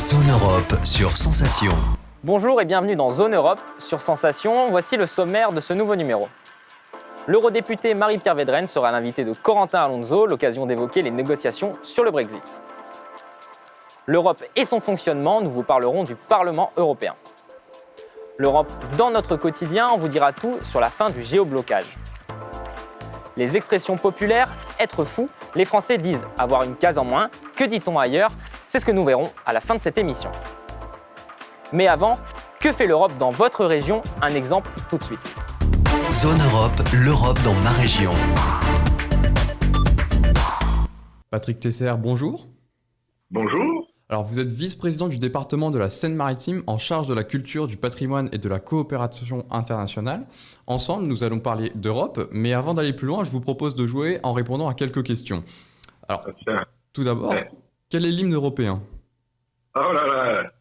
Zone Europe sur Sensation. Bonjour et bienvenue dans Zone Europe sur Sensation. Voici le sommaire de ce nouveau numéro. L'eurodéputé Marie-Pierre Védrenne sera l'invité de Corentin Alonso, l'occasion d'évoquer les négociations sur le Brexit. L'Europe et son fonctionnement, nous vous parlerons du Parlement européen. L'Europe dans notre quotidien, on vous dira tout sur la fin du géoblocage. Les expressions populaires, être fou, les Français disent avoir une case en moins, que dit-on ailleurs? C'est ce que nous verrons à la fin de cette émission. Mais avant, que fait l'Europe dans votre région? Un exemple tout de suite. Zone Europe, l'Europe dans ma région. Patrick Tesser, bonjour. Bonjour. Alors, vous êtes vice-président du département de la Seine-Maritime en charge de la culture, du patrimoine et de la coopération internationale. Ensemble, nous allons parler d'Europe, mais avant d'aller plus loin, je vous propose de jouer en répondant à quelques questions. Alors, tout d'abord, quel est l'hymne européen? Oh là là,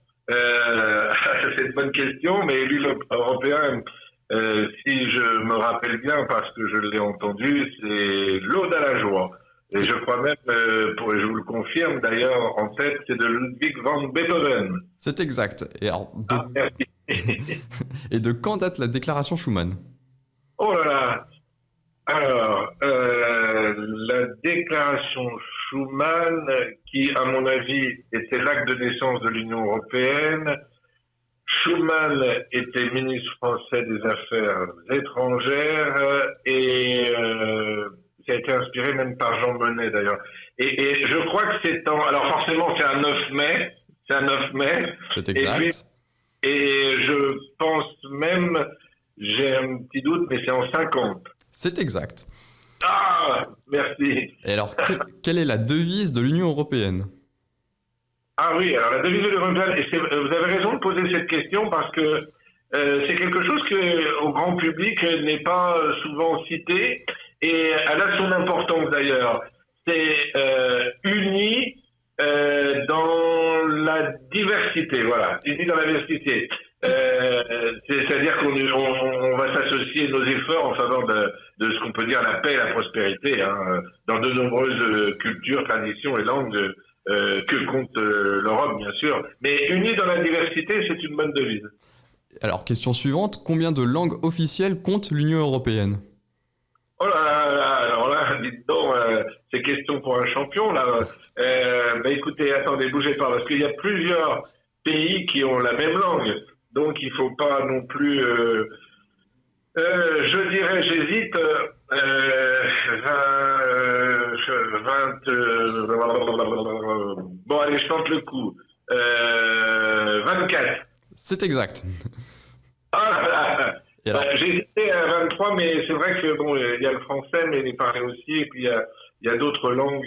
c'est une bonne question, mais l'hymne européen, si je me rappelle bien, parce que je l'ai entendu, c'est l'Ode à la joie. Et je crois même, je vous le confirme d'ailleurs, en tête, c'est de Ludwig van Beethoven. C'est exact. Et, alors, merci. Et de quand date la déclaration Schuman? Oh là là. Alors, la déclaration Schuman, qui, à mon avis, était l'acte de naissance de l'Union européenne. Schuman était ministre français des Affaires étrangères et ça a été inspiré même par Jean Monnet d'ailleurs. Et je crois que c'est alors forcément c'est un 9 mai. C'est un 9 mai. C'est exact. Et je pense même, j'ai un petit doute, mais c'est en 50. C'est exact. Ah, merci. Et alors, quelle est la devise de l'Union européenne? Ah oui, alors la devise de l'Union européenne, et vous avez raison de poser cette question parce que c'est quelque chose que au grand public n'est pas souvent cité et elle a son importance d'ailleurs. C'est uni dans la diversité, voilà, uni dans la diversité. C'est-à-dire qu'on va s'associer nos efforts en faveur de ce qu'on peut dire la paix et la prospérité, hein, dans de nombreuses cultures, traditions et langues que compte l'Europe, bien sûr. Mais unis dans la diversité, c'est une bonne devise. Alors, question suivante, combien de langues officielles compte l'Union européenne? Oh là là, alors là, dites donc, c'est question pour un champion, là. Écoutez, attendez, bougez pas, parce qu'il y a plusieurs pays qui ont la même langue. Donc, il ne faut pas non plus... je dirais, j'hésite, 20... bon, allez, je tente le coup. 24. C'est exact. Ah, j'ai hésité à 23, mais c'est vrai que bon, il y a le français, mais il est parlé aussi, et puis il y a d'autres langues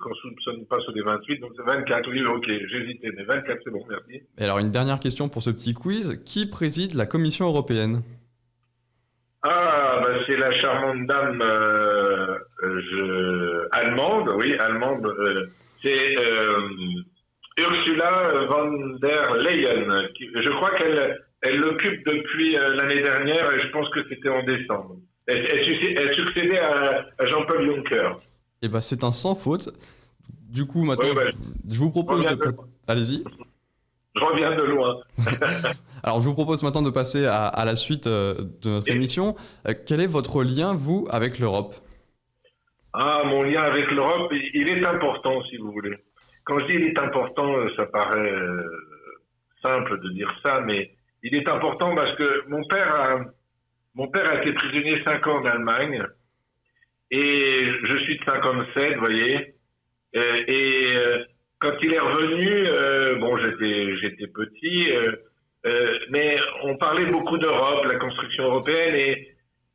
qu'on ne soupçonne pas sur les 28, donc c'est 24, oui, ok, j'ai hésité, mais 24 c'est bon, merci. Et alors une dernière question pour ce petit quiz, qui préside la Commission européenne? Ah, c'est la charmante dame allemande, oui, allemande, c'est Ursula von der Leyen, je crois qu'elle l'occupe depuis l'année dernière et je pense que c'était en décembre. Elle succédait à Jean-Paul Juncker. Eh ben, c'est un sans faute. Du coup, maintenant, je vous propose Allez-y. Je reviens de loin. Alors, je vous propose maintenant de passer à la suite de notre émission. Quel est votre lien, vous, avec l'Europe? Ah, mon lien avec l'Europe, il est important, si vous voulez. Quand je dis il est important, ça paraît simple de dire ça, mais il est important parce que mon père a été prisonnier 5 ans en Allemagne et je suis de 57, vous voyez. Et quand il est revenu, bon, j'étais petit, mais on parlait beaucoup d'Europe, la construction européenne,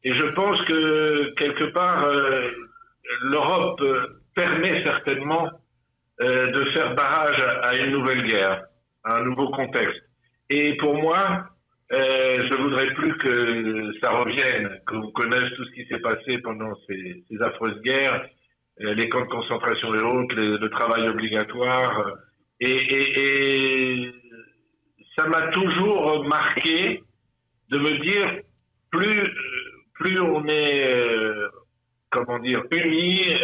et je pense que quelque part, l'Europe permet certainement de faire barrage à une nouvelle guerre, à un nouveau contexte. Et pour moi, je voudrais plus que ça revienne, qu'on connaisse tout ce qui s'est passé pendant ces affreuses guerres, les camps de concentration et autres, le travail obligatoire. Et ça m'a toujours marqué de me dire, plus on est, unis,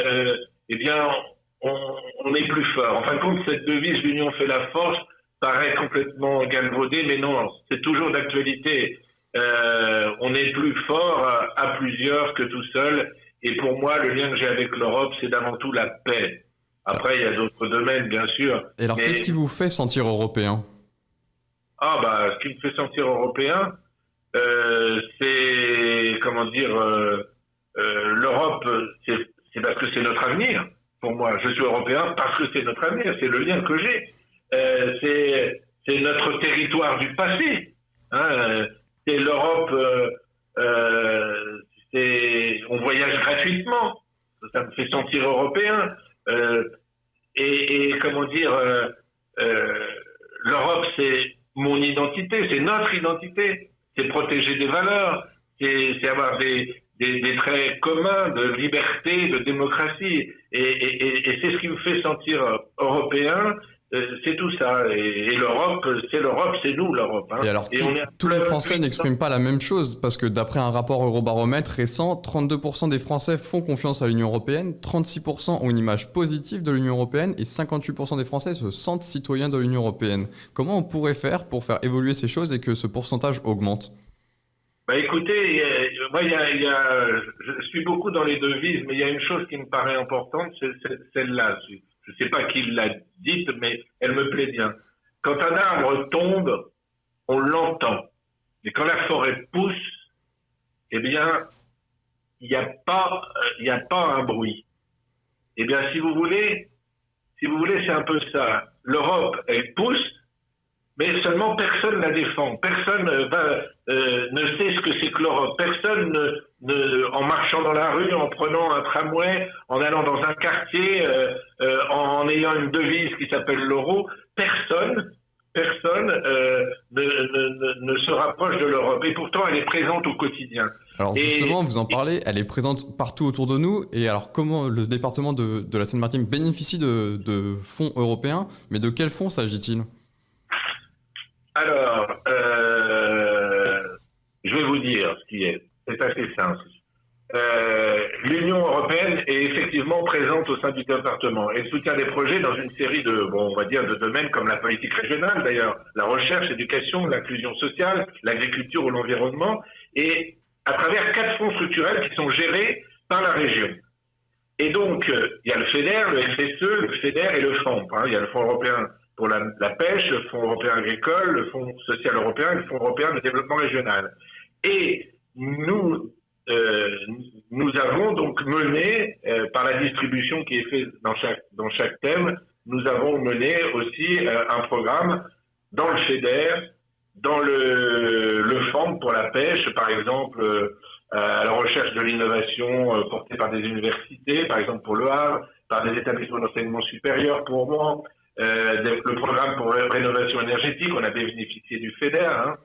eh bien, on est plus fort. En fin de compte, cette devise, l'union fait la force, paraît complètement galvaudé, mais non, c'est toujours d'actualité. On est plus fort à plusieurs que tout seul. Et pour moi, le lien que j'ai avec l'Europe, c'est d'avant tout la paix. Après, il y a d'autres domaines, bien sûr. Et alors, qu'est-ce qui vous fait sentir européen? Ce qui me fait sentir européen, c'est, comment dire, l'Europe, c'est parce que c'est notre avenir. Pour moi, je suis européen parce que c'est notre avenir, c'est le lien que j'ai. C'est notre territoire du passé. Hein, c'est l'Europe, on voyage gratuitement, ça me fait sentir européen. Et comment dire, l'Europe, c'est mon identité, c'est notre identité, c'est protéger des valeurs, c'est avoir des traits communs de liberté, de démocratie, et c'est ce qui me fait sentir européen. C'est tout ça. Et l'Europe, c'est nous l'Europe. Hein. Et alors, tous les Français n'expriment pas la même chose, parce que d'après un rapport Eurobaromètre récent, 32% des Français font confiance à l'Union européenne, 36% ont une image positive de l'Union européenne, et 58% des Français se sentent citoyens de l'Union européenne. Comment on pourrait faire pour faire évoluer ces choses et que ce pourcentage augmente? Écoutez, moi, je suis beaucoup dans les devises, mais il y a une chose qui me paraît importante, c'est celle-là. Je ne sais pas qui l'a dite, mais elle me plaît bien. Quand un arbre tombe, on l'entend. Et quand la forêt pousse, eh bien, il n'y a pas un bruit. Eh bien, si vous voulez, c'est un peu ça. L'Europe, elle pousse, mais seulement personne la défend. Personne ne sait ce que c'est que l'Europe. Personne en marchant dans la rue, en prenant un tramway, en allant dans un quartier, en ayant une devise qui s'appelle l'euro, personne ne se rapproche de l'Europe. Et pourtant, elle est présente au quotidien. Alors justement, vous en parlez, elle est présente partout autour de nous. Et alors, comment le département de la Seine-Maritime bénéficie de fonds européens? Mais de quels fonds s'agit-il? Alors, je vais vous dire ce qui est. C'est assez simple. L'Union européenne est effectivement présente au sein du département. Elle soutient des projets dans une série de domaines comme la politique régionale, d'ailleurs, la recherche, l'éducation, l'inclusion sociale, l'agriculture ou l'environnement, et à travers 4 fonds structurels qui sont gérés par la région. Et donc, il y a le FEDER, le FSE, le FEDER et le FAMP. Il y a le Fonds européen pour la pêche, le Fonds européen agricole, le Fonds social européen et le Fonds européen de développement régional. Et nous avons donc mené, par la distribution qui est faite dans chaque thème, nous avons mené aussi un programme dans le FEDER, dans le FAMP pour la pêche, par exemple, à la recherche de l'innovation portée par des universités, par exemple pour le Havre, par des établissements d'enseignement supérieur pour moi, le programme pour rénovation énergétique, on a bénéficié du FEDER.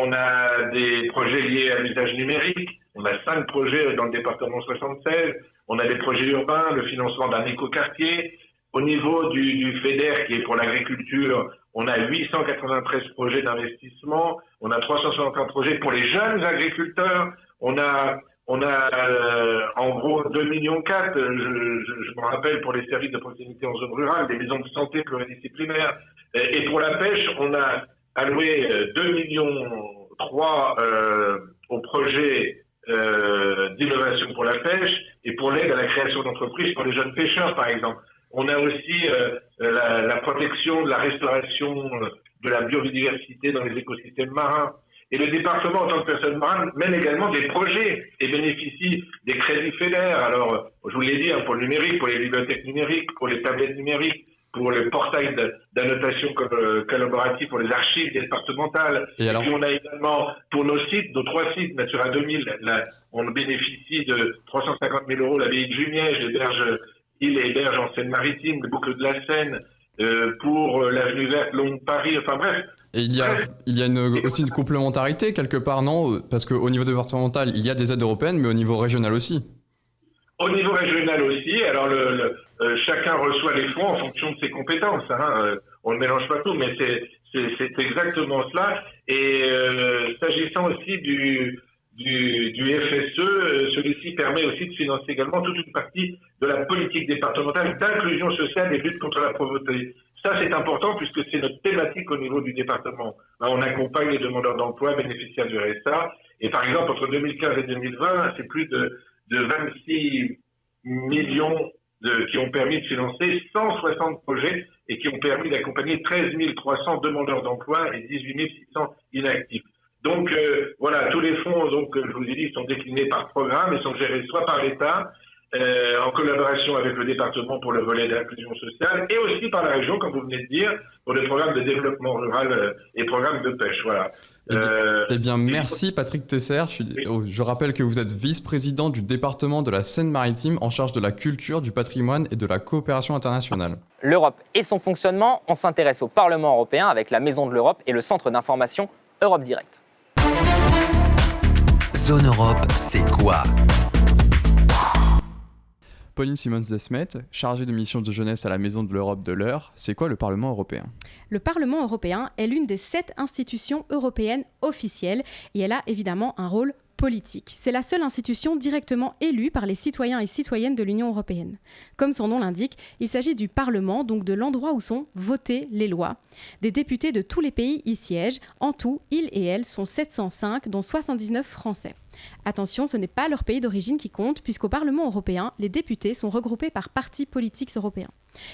On a des projets liés à l'usage numérique. On a 5 projets dans le département 76. On a des projets urbains, le financement d'un écoquartier. Au niveau du FEDER, qui est pour l'agriculture, on a 893 projets d'investissement. On a 361 projets pour les jeunes agriculteurs. On a en gros 2,4 millions. Je me rappelle pour les services de proximité en zone rurale, des maisons de santé pluridisciplinaires. Et pour la pêche, on a alloué 2,3 millions au projet d'innovation pour la pêche et pour l'aide à la création d'entreprises pour les jeunes pêcheurs, par exemple. On a aussi la protection de la restauration de la biodiversité dans les écosystèmes marins. Et le département, en tant que personne morale, mène également des projets et bénéficie des crédits FEDER. Alors, je vous l'ai dit, pour le numérique, pour les bibliothèques numériques, pour les tablettes numériques, pour le portail d'annotation collaborative, pour les archives départementales. Et puis on a également, pour nos sites, nos 3 sites, Natura 2000, on bénéficie de 350 000 €, l'abbaye de Jumièges, il héberge en Seine-Maritime, le boucle de la Seine, pour l'avenue verte, Londres, Paris, enfin bref. Et il y a aussi une complémentarité quelque part, non? Parce qu'au niveau départemental, il y a des aides européennes, mais au niveau régional aussi. Au niveau régional aussi, alors chacun reçoit les fonds en fonction de ses compétences. On ne mélange pas tout, mais c'est exactement cela. Et s'agissant aussi du FSE, celui-ci permet aussi de financer également toute une partie de la politique départementale d'inclusion sociale et lutte contre la pauvreté. Ça, c'est important puisque c'est notre thématique au niveau du département. Là, on accompagne les demandeurs d'emploi, bénéficiaires du RSA. Et par exemple, entre 2015 et 2020, c'est plus de 26 millions qui ont permis de financer 160 projets et qui ont permis d'accompagner 13 300 demandeurs d'emploi et 18 600 inactifs. Donc voilà, tous les fonds, donc je vous ai dit, sont déclinés par programme et sont gérés soit par l'État, en collaboration avec le département pour le volet d'inclusion sociale et aussi par la région, comme vous venez de dire, pour le programme de développement rural et programme de pêche. Voilà. Eh bien, merci Patrick Tesser. Je rappelle que vous êtes vice-président du département de la Seine-Maritime en charge de la culture, du patrimoine et de la coopération internationale. L'Europe et son fonctionnement, on s'intéresse au Parlement européen avec la Maison de l'Europe et le centre d'information Europe Direct. Zone Europe, c'est quoi ? Pauline Simons-Desmet, chargée de mission de jeunesse à la Maison de l'Europe de l'Eure, c'est quoi le Parlement européen ? Le Parlement européen est l'une des 7 institutions européennes officielles et elle a évidemment un rôle politique. C'est la seule institution directement élue par les citoyens et citoyennes de l'Union européenne. Comme son nom l'indique, il s'agit du Parlement, donc de l'endroit où sont votées les lois. Des députés de tous les pays y siègent. En tout, ils et elles sont 705, dont 79 français. Attention, ce n'est pas leur pays d'origine qui compte, puisqu'au Parlement européen, les députés sont regroupés par partis politiques européens.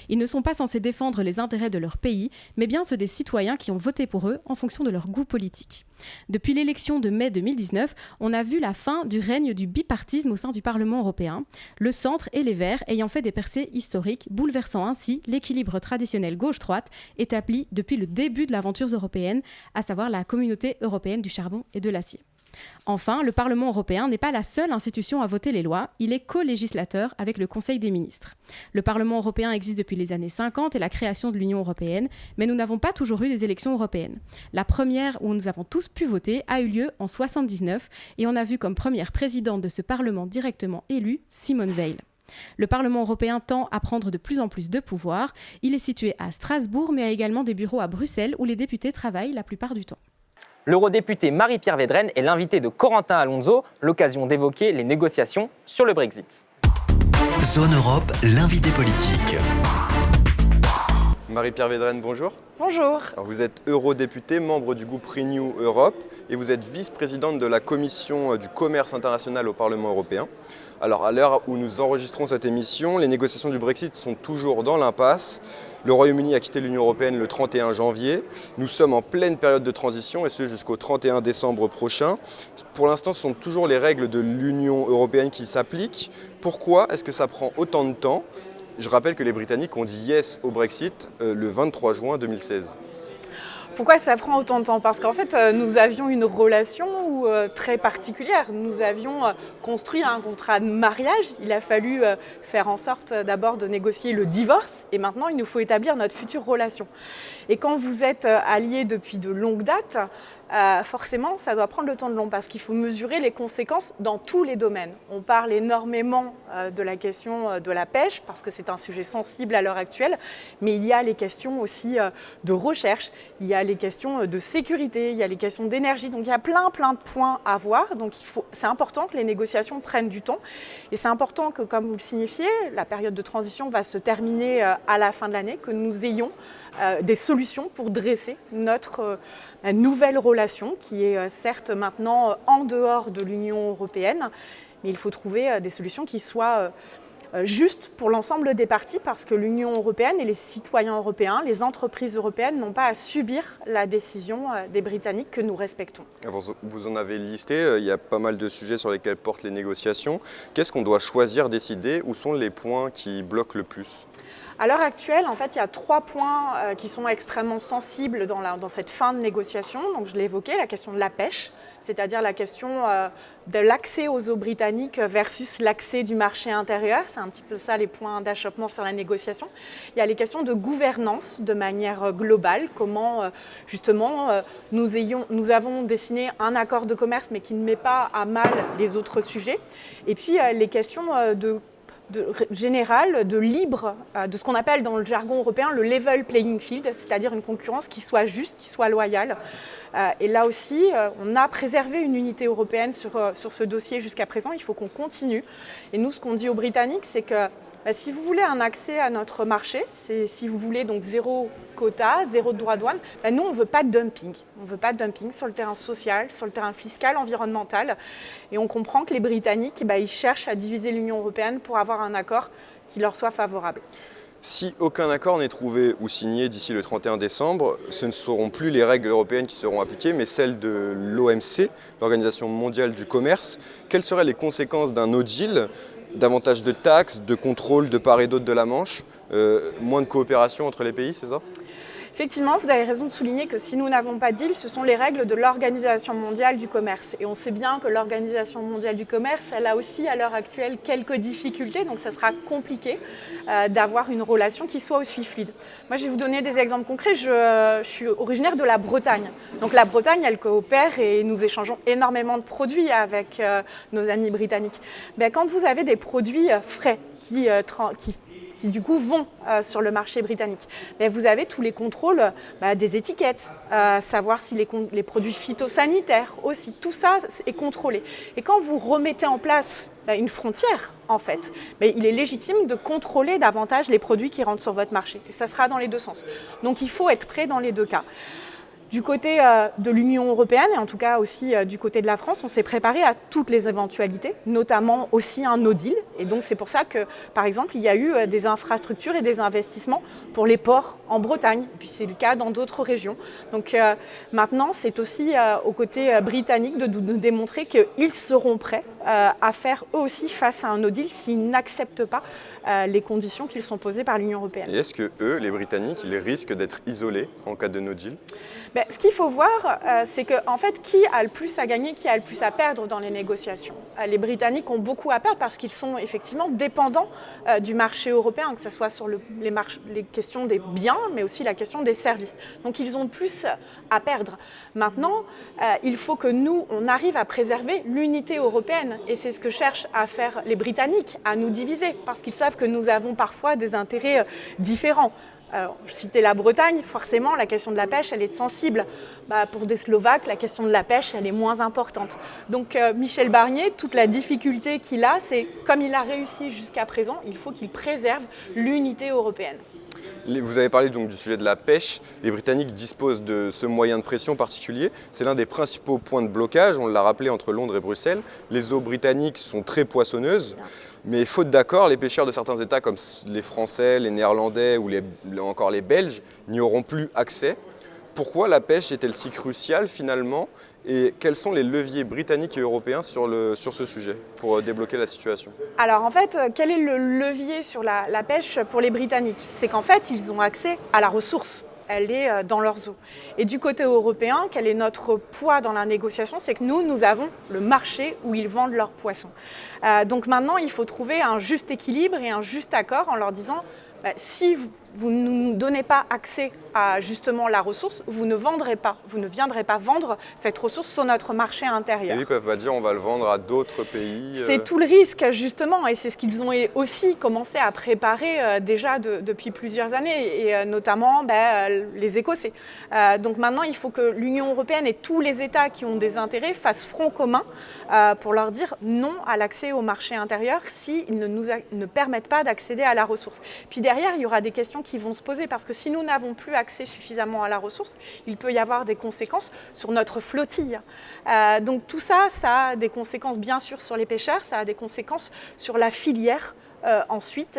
Ils ne sont pas censés défendre les intérêts de leur pays, mais bien ceux des citoyens qui ont voté pour eux en fonction de leur goût politique. Depuis l'élection de mai 2019, on a vu la fin du règne du bipartisme au sein du Parlement européen, le centre et les Verts ayant fait des percées historiques, bouleversant ainsi l'équilibre traditionnel gauche-droite établi depuis le début de l'aventure européenne, à savoir la Communauté européenne du charbon et de l'acier. Enfin, le Parlement européen n'est pas la seule institution à voter les lois, il est co-législateur avec le Conseil des ministres. Le Parlement européen existe depuis les années 50 et la création de l'Union européenne, mais nous n'avons pas toujours eu des élections européennes. La première où nous avons tous pu voter a eu lieu en 1979 et on a vu comme première présidente de ce Parlement directement élue Simone Veil. Le Parlement européen tend à prendre de plus en plus de pouvoir. Il est situé à Strasbourg, mais a également des bureaux à Bruxelles où les députés travaillent la plupart du temps. L'eurodéputé Marie-Pierre Védrenne est l'invitée de Corentin Alonso, l'occasion d'évoquer les négociations sur le Brexit. Zone Europe, l'invité politique. Marie-Pierre Védrenne, bonjour. Bonjour. Alors vous êtes eurodéputée, membre du groupe Renew Europe et vous êtes vice-présidente de la commission du commerce international au Parlement européen. Alors à l'heure où nous enregistrons cette émission, les négociations du Brexit sont toujours dans l'impasse. Le Royaume-Uni a quitté l'Union européenne le 31 janvier. Nous sommes en pleine période de transition et ce jusqu'au 31 décembre prochain. Pour l'instant, ce sont toujours les règles de l'Union européenne qui s'appliquent. Pourquoi est-ce que ça prend autant de temps ? Je rappelle que les Britanniques ont dit yes au Brexit le 23 juin 2016. Pourquoi ça prend autant de temps ? Parce qu'en fait, nous avions une relation très particulière. Nous avions construit un contrat de mariage. Il a fallu faire en sorte d'abord de négocier le divorce. Et maintenant, il nous faut établir notre future relation. Et quand vous êtes alliés depuis de longues dates, forcément, ça doit prendre le temps de long parce qu'il faut mesurer les conséquences dans tous les domaines. On parle énormément de la question de la pêche parce que c'est un sujet sensible à l'heure actuelle, mais il y a les questions aussi de recherche, il y a les questions de sécurité, il y a les questions d'énergie. Donc il y a plein de points à voir. Donc c'est important que les négociations prennent du temps et c'est important que, comme vous le signifiez, la période de transition va se terminer à la fin de l'année, que nous ayons des solutions pour dresser notre nouvelle relation qui est certes maintenant en dehors de l'Union européenne, mais il faut trouver des solutions qui soient justes pour l'ensemble des parties parce que l'Union européenne et les citoyens européens, les entreprises européennes n'ont pas à subir la décision des Britanniques que nous respectons. Vous en avez listé, il y a pas mal de sujets sur lesquels portent les négociations. Qu'est-ce qu'on doit choisir, décider ? Où sont les points qui bloquent le plus ? À l'heure actuelle, en fait, il y a 3 points qui sont extrêmement sensibles dans cette fin de négociation. Donc, je l'ai évoqué, la question de la pêche, c'est-à-dire la question de l'accès aux eaux britanniques versus l'accès du marché intérieur. C'est un petit peu ça les points d'achoppement sur la négociation. Il y a les questions de gouvernance de manière globale, comment justement nous avons dessiné un accord de commerce mais qui ne met pas à mal les autres sujets. Et puis les questions général, de libre, de ce qu'on appelle dans le jargon européen le level playing field, c'est-à-dire une concurrence qui soit juste, qui soit loyale. Et là aussi, on a préservé une unité européenne sur ce dossier jusqu'à présent, il faut qu'on continue. Et nous, ce qu'on dit aux Britanniques, c'est que Si vous voulez un accès à notre marché, si vous voulez donc zéro quota, zéro droit de douane, nous on ne veut pas de dumping. On ne veut pas de dumping sur le terrain social, sur le terrain fiscal, environnemental. Et on comprend que les Britanniques, ils cherchent à diviser l'Union européenne pour avoir un accord qui leur soit favorable. Si aucun accord n'est trouvé ou signé d'ici le 31 décembre, ce ne seront plus les règles européennes qui seront appliquées, mais celles de l'OMC, l'Organisation mondiale du commerce. Quelles seraient les conséquences d'un no deal ? Davantage de taxes, de contrôle de part et d'autre de la Manche, moins de coopération entre les pays, c'est ça ? Effectivement, vous avez raison de souligner que si nous n'avons pas de deal, ce sont les règles de l'Organisation mondiale du commerce. Et on sait bien que l'Organisation mondiale du commerce, elle a aussi à l'heure actuelle quelques difficultés, donc ça sera compliqué d'avoir une relation qui soit aussi fluide. Moi, je vais vous donner des exemples concrets. Je suis originaire de la Bretagne. Donc la Bretagne, elle coopère et nous échangeons énormément de produits avec nos amis britanniques. Quand vous avez des produits frais qui du coup vont sur le marché britannique. Vous avez tous les contrôles des étiquettes, savoir si les produits phytosanitaires aussi, tout ça est contrôlé. Et quand vous remettez en place une frontière, en fait, il est légitime de contrôler davantage les produits qui rentrent sur votre marché. Et ça sera dans les deux sens. Donc il faut être prêt dans les deux cas. Du côté de l'Union européenne, et en tout cas aussi du côté de la France, on s'est préparé à toutes les éventualités, notamment aussi un no deal. Et donc c'est pour ça que, par exemple, il y a eu des infrastructures et des investissements pour les ports en Bretagne. Et puis c'est le cas dans d'autres régions. Donc maintenant, c'est aussi au côté britannique de nous démontrer qu'ils seront prêts à faire eux aussi face à un no deal s'ils n'acceptent pas les conditions qui sont posées par l'Union européenne. Et est-ce que eux, les Britanniques, ils risquent d'être isolés en cas de no deal ? Ce qu'il faut voir, c'est que en fait, qui a le plus à gagner, qui a le plus à perdre dans les négociations ? Les Britanniques ont beaucoup à perdre parce qu'ils sont effectivement dépendants du marché européen, que ce soit sur les questions des biens, mais aussi la question des services. Donc ils ont plus à perdre. Maintenant, il faut que nous, on arrive à préserver l'unité européenne. Et c'est ce que cherchent à faire les Britanniques, à nous diviser, parce qu'ils savent que nous avons parfois des intérêts différents. Je citais la Bretagne, forcément la question de la pêche elle est sensible. Pour des Slovaques, la question de la pêche elle est moins importante. Donc Michel Barnier, toute la difficulté qu'il a, c'est comme il a réussi jusqu'à présent, il faut qu'il préserve l'unité européenne. Vous avez parlé donc du sujet de la pêche. Les Britanniques disposent de ce moyen de pression particulier. C'est l'un des principaux points de blocage, on l'a rappelé, entre Londres et Bruxelles. Les eaux britanniques sont très poissonneuses, mais faute d'accord, les pêcheurs de certains États comme les Français, les Néerlandais ou encore les Belges n'y auront plus accès. Pourquoi la pêche est-elle si cruciale finalement et quels sont les leviers britanniques et européens sur ce sujet pour débloquer la situation ? Alors en fait, quel est le levier sur la pêche pour les Britanniques ? C'est qu'en fait, ils ont accès à la ressource. Elle est dans leurs eaux. Et du côté européen, quel est notre poids dans la négociation ? C'est que nous avons le marché où ils vendent leurs poissons. Donc maintenant, il faut trouver un juste équilibre et un juste accord en leur disant si vous ne nous donnez pas accès à justement la ressource, vous ne viendrez pas vendre cette ressource sur notre marché intérieur. Et ils ne peuvent pas dire on va le vendre à d'autres pays. C'est tout le risque justement et c'est ce qu'ils ont aussi commencé à préparer déjà depuis plusieurs années et notamment les Écossais. Donc maintenant il faut que l'Union européenne et tous les États qui ont des intérêts fassent front commun pour leur dire non à l'accès au marché intérieur s'ils ne permettent pas d'accéder à la ressource. Puis derrière il y aura des questions qui vont se poser parce que si nous n'avons plus accès suffisamment à la ressource, il peut y avoir des conséquences sur notre flottille. Donc tout ça, ça a des conséquences bien sûr sur les pêcheurs, ça a des conséquences sur la filière ensuite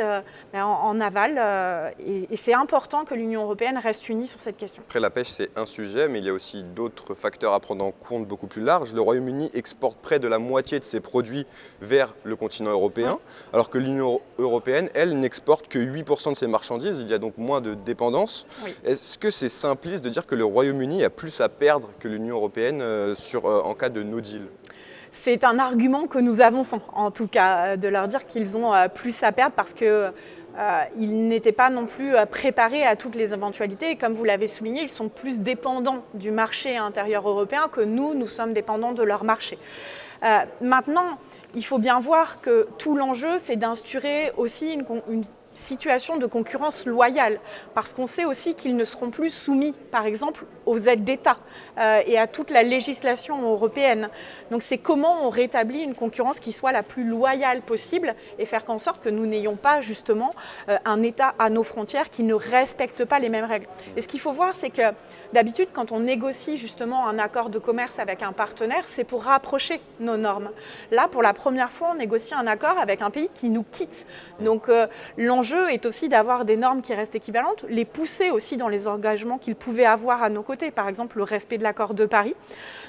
en aval et c'est important que l'Union européenne reste unie sur cette question. Après la pêche c'est un sujet mais il y a aussi d'autres facteurs à prendre en compte beaucoup plus larges. Le Royaume-Uni exporte près de la moitié de ses produits vers le continent européen alors que l'Union européenne elle n'exporte que 8% de ses marchandises, il y a donc moins de dépendance. Oui. Est-ce que c'est simpliste de dire que le Royaume-Uni a plus à perdre que l'Union européenne en cas de no deal ? C'est un argument que nous avançons, en tout cas, de leur dire qu'ils ont plus à perdre parce qu'ils n'étaient pas non plus préparés à toutes les éventualités. Et comme vous l'avez souligné, ils sont plus dépendants du marché intérieur européen que nous sommes dépendants de leur marché. Maintenant, il faut bien voir que tout l'enjeu, c'est d'instaurer aussi une situation de concurrence loyale, parce qu'on sait aussi qu'ils ne seront plus soumis, par exemple, aux aides d'État et à toute la législation européenne. Donc c'est comment on rétablit une concurrence qui soit la plus loyale possible et faire en sorte que nous n'ayons pas justement un État à nos frontières qui ne respecte pas les mêmes règles. Et ce qu'il faut voir, c'est que d'habitude, quand on négocie justement un accord de commerce avec un partenaire, c'est pour rapprocher nos normes. Là, pour la première fois, on négocie un accord avec un pays qui nous quitte. Donc l'enjeu est aussi d'avoir des normes qui restent équivalentes, les pousser aussi dans les engagements qu'ils pouvaient avoir à nos côtés, par exemple le respect de l'accord de Paris.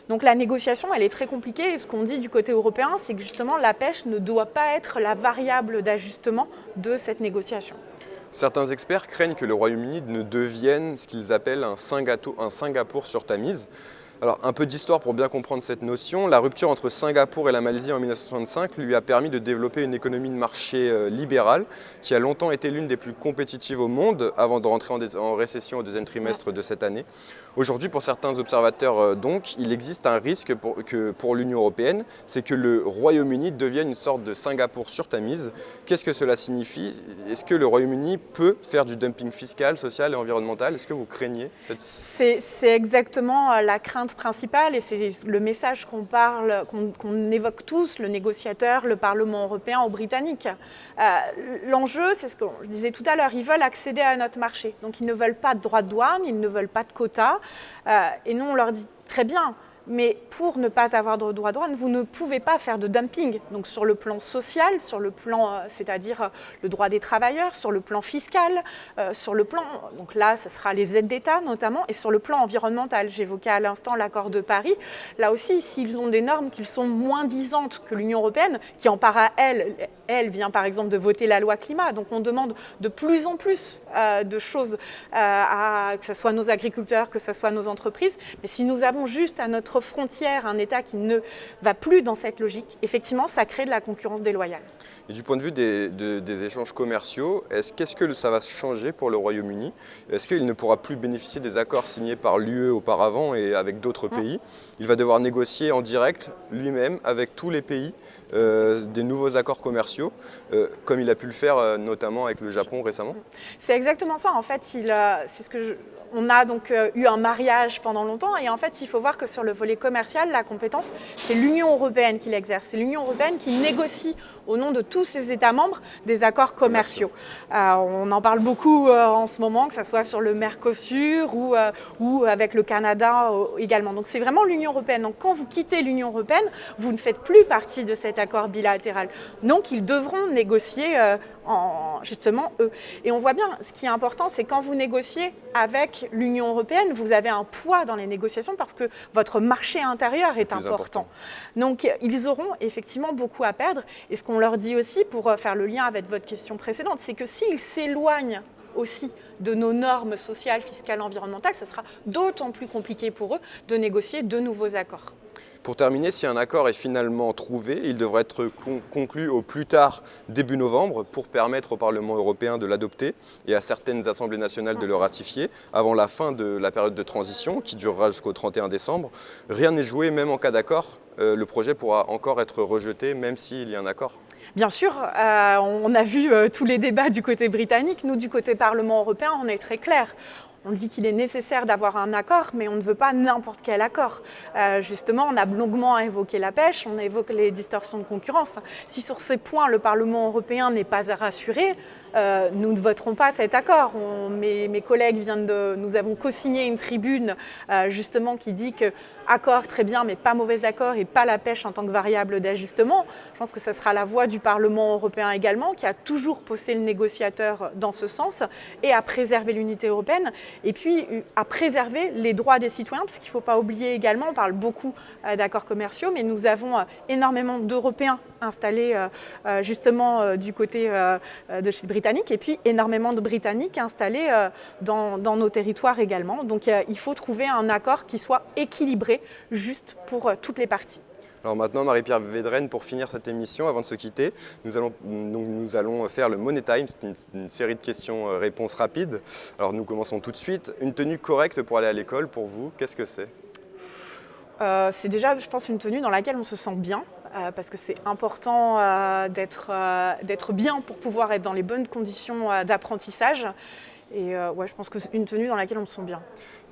Donc la négociation, elle est très compliquée. Et ce qu'on dit du côté européen, c'est que justement la pêche ne doit pas être la variable d'ajustement de cette négociation. Certains experts craignent que le Royaume-Uni ne devienne ce qu'ils appellent un Singapour sur Tamise. Alors, un peu d'histoire pour bien comprendre cette notion. La rupture entre Singapour et la Malaisie en 1965 lui a permis de développer une économie de marché libérale qui a longtemps été l'une des plus compétitives au monde avant de rentrer en récession au deuxième trimestre de cette année. Aujourd'hui, pour certains observateurs, donc, il existe un risque pour l'Union européenne, c'est que le Royaume-Uni devienne une sorte de Singapour sur Tamise. Qu'est-ce que cela signifie? Est-ce que le Royaume-Uni peut faire du dumping fiscal, social et environnemental? Est-ce que vous craignez cette... C'est exactement la crainte principale et c'est le message qu'on évoque tous, le négociateur, le Parlement européen aux Britanniques. L'enjeu, c'est ce que je disais tout à l'heure, ils veulent accéder à notre marché. Donc ils ne veulent pas de droits de douane, ils ne veulent pas de quotas. Et nous, on leur dit très bien. Mais pour ne pas avoir de droits de douane, vous ne pouvez pas faire de dumping. Donc sur le plan social, sur le plan, c'est-à-dire le droit des travailleurs, sur le plan fiscal, sur le plan, donc là, ce sera les aides d'État notamment, et sur le plan environnemental. J'évoquais à l'instant l'accord de Paris. Là aussi, s'ils ont des normes qui sont moins disantes que l'Union européenne, qui en part à elle vient par exemple de voter la loi climat. Donc on demande de plus en plus de choses, que ce soit nos agriculteurs, que ce soit nos entreprises. Mais si nous avons juste à notre frontière un État qui ne va plus dans cette logique, effectivement, ça crée de la concurrence déloyale. Et du point de vue des échanges commerciaux, qu'est-ce que ça va changer pour le Royaume-Uni? Est-ce qu'il ne pourra plus bénéficier des accords signés par l'UE auparavant et avec d'autres pays? Il va devoir négocier en direct lui-même avec tous les pays des nouveaux accords commerciaux, comme il a pu le faire notamment avec le Japon récemment? C'est exactement ça. En fait, c'est ce que on a donc eu un mariage pendant longtemps et en fait, il faut voir que sur le volet commercial, la compétence, c'est l'Union européenne qui l'exerce. C'est l'Union européenne qui négocie au nom de tous ses États membres des accords commerciaux. On en parle beaucoup en ce moment, que ce soit sur le Mercosur ou avec le Canada également. Donc c'est vraiment l'Union européenne. Donc quand vous quittez l'Union européenne, vous ne faites plus partie de cet accord bilatéral. Donc ils devront négocier justement eux. Et on voit bien, ce qui est important, c'est quand vous négociez avec l'Union européenne, vous avez un poids dans les négociations parce que votre marché intérieur est important. Donc ils auront effectivement beaucoup à perdre. Et ce qu'on leur dit aussi, pour faire le lien avec votre question précédente, c'est que s'ils s'éloignent aussi de nos normes sociales, fiscales, environnementales, ce sera d'autant plus compliqué pour eux de négocier de nouveaux accords. Pour terminer, si un accord est finalement trouvé, il devrait être conclu au plus tard début novembre pour permettre au Parlement européen de l'adopter et à certaines assemblées nationales de le ratifier avant la fin de la période de transition qui durera jusqu'au 31 décembre. Rien n'est joué, même en cas d'accord. Le projet pourra encore être rejeté même s'il y a un accord. Bien sûr, on a vu tous les débats du côté britannique. Nous, du côté Parlement européen, on est très clair. On dit qu'il est nécessaire d'avoir un accord, mais on ne veut pas n'importe quel accord. Justement, on a longuement évoqué la pêche, on évoque les distorsions de concurrence. Si sur ces points, le Parlement européen n'est pas rassuré, nous ne voterons pas cet accord. Mes collègues nous avons co-signé une tribune justement qui dit que accord très bien, mais pas mauvais accord et pas la pêche en tant que variable d'ajustement. Je pense que ça sera la voix du Parlement européen également, qui a toujours poussé le négociateur dans ce sens et à préserver l'unité européenne et puis à préserver les droits des citoyens, parce qu'il ne faut pas oublier également, on parle beaucoup d'accords commerciaux, mais nous avons énormément d'Européens installés justement du côté de chez les Britanniques et puis énormément de Britanniques installés dans nos territoires également. Donc il faut trouver un accord qui soit équilibré, juste pour toutes les parties. Alors maintenant, Marie-Pierre Védrenne, pour finir cette émission, avant de se quitter, nous allons faire le Money Time, c'est une série de questions-réponses rapides. Alors nous commençons tout de suite. Une tenue correcte pour aller à l'école, pour vous, qu'est-ce que c'est ? C'est déjà, je pense, une tenue dans laquelle on se sent bien. parce que c'est important d'être bien pour pouvoir être dans les bonnes conditions d'apprentissage. Et je pense que c'est une tenue dans laquelle on se sent bien.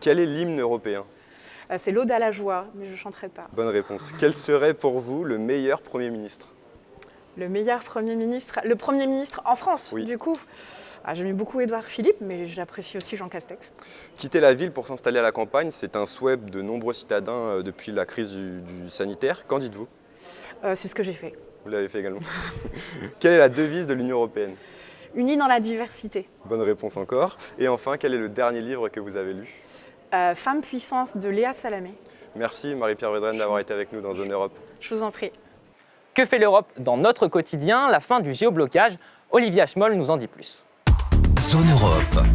Quel est l'hymne européen ? C'est l'Ode à la joie, mais je ne chanterai pas. Bonne réponse. Quel serait pour vous le meilleur Premier ministre ? Le meilleur Premier ministre, le Premier ministre en France, oui. Du coup. J'aime beaucoup Édouard Philippe, mais j'apprécie aussi Jean Castex. Quitter la ville pour s'installer à la campagne, c'est un souhait de nombreux citadins depuis la crise du sanitaire. Qu'en dites-vous ? C'est ce que j'ai fait. Vous l'avez fait également. Quelle est la devise de l'Union européenne ? Unis dans la diversité. Bonne réponse encore. Et enfin, quel est le dernier livre que vous avez lu ? Femme puissance de Léa Salamé. Merci Marie-Pierre Védrenne d'avoir été avec nous dans Zone Europe. Je vous en prie. Que fait l'Europe dans notre quotidien ? La fin du géoblocage. Olivia Schmoll nous en dit plus. Zone Europe.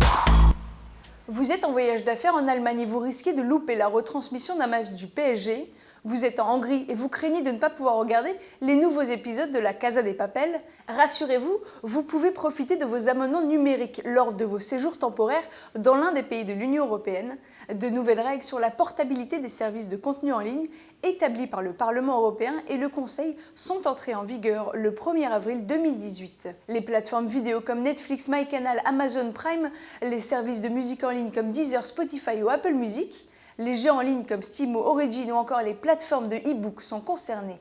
Vous êtes en voyage d'affaires en Allemagne et vous risquez de louper la retransmission d'un match du PSG. Vous êtes en Hongrie et vous craignez de ne pas pouvoir regarder les nouveaux épisodes de la Casa de Papel. Rassurez-vous, vous pouvez profiter de vos abonnements numériques lors de vos séjours temporaires dans l'un des pays de l'Union européenne. De nouvelles règles sur la portabilité des services de contenu en ligne établies par le Parlement européen et le Conseil sont entrées en vigueur le 1er avril 2018. Les plateformes vidéo comme Netflix, MyCanal, Amazon Prime, les services de musique en ligne comme Deezer, Spotify ou Apple Music, les jeux en ligne comme Steam ou Origin ou encore les plateformes de e-book sont concernés.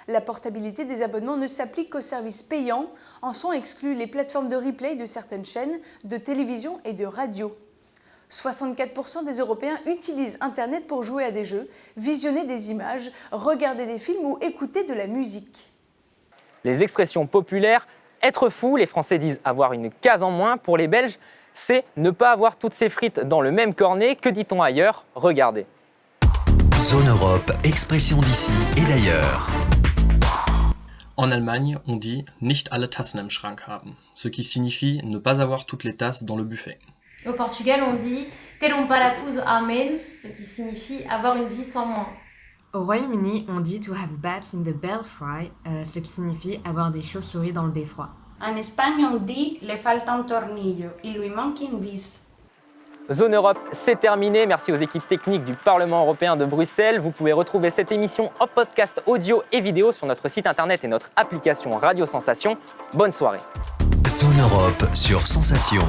La portabilité des abonnements ne s'applique qu'aux services payants, en sont exclus les plateformes de replay de certaines chaînes, de télévision et de radio. 64% des Européens utilisent Internet pour jouer à des jeux, visionner des images, regarder des films ou écouter de la musique. Les expressions populaires, être fou, les Français disent avoir une case en moins. Pour les Belges, c'est ne pas avoir toutes ses frites dans le même cornet. Que dit-on ailleurs ? Regardez. Zone Europe, expression d'ici et d'ailleurs. En Allemagne, on dit nicht alle Tassen im Schrank haben, ce qui signifie ne pas avoir toutes les tasses dans le buffet. Au Portugal, on dit ter parafuso a menos, ce qui signifie avoir une vis en moins. Au Royaume-Uni, on dit to have bats in the belfry, ce qui signifie avoir des chauves-souris dans le beffroi. En Espagne, on dit le falta un tornillo, il lui manque une vis. Zone Europe, c'est terminé. Merci aux équipes techniques du Parlement européen de Bruxelles. Vous pouvez retrouver cette émission en podcast audio et vidéo sur notre site internet et notre application Radio Sensation. Bonne soirée. Zone Europe sur Sensation.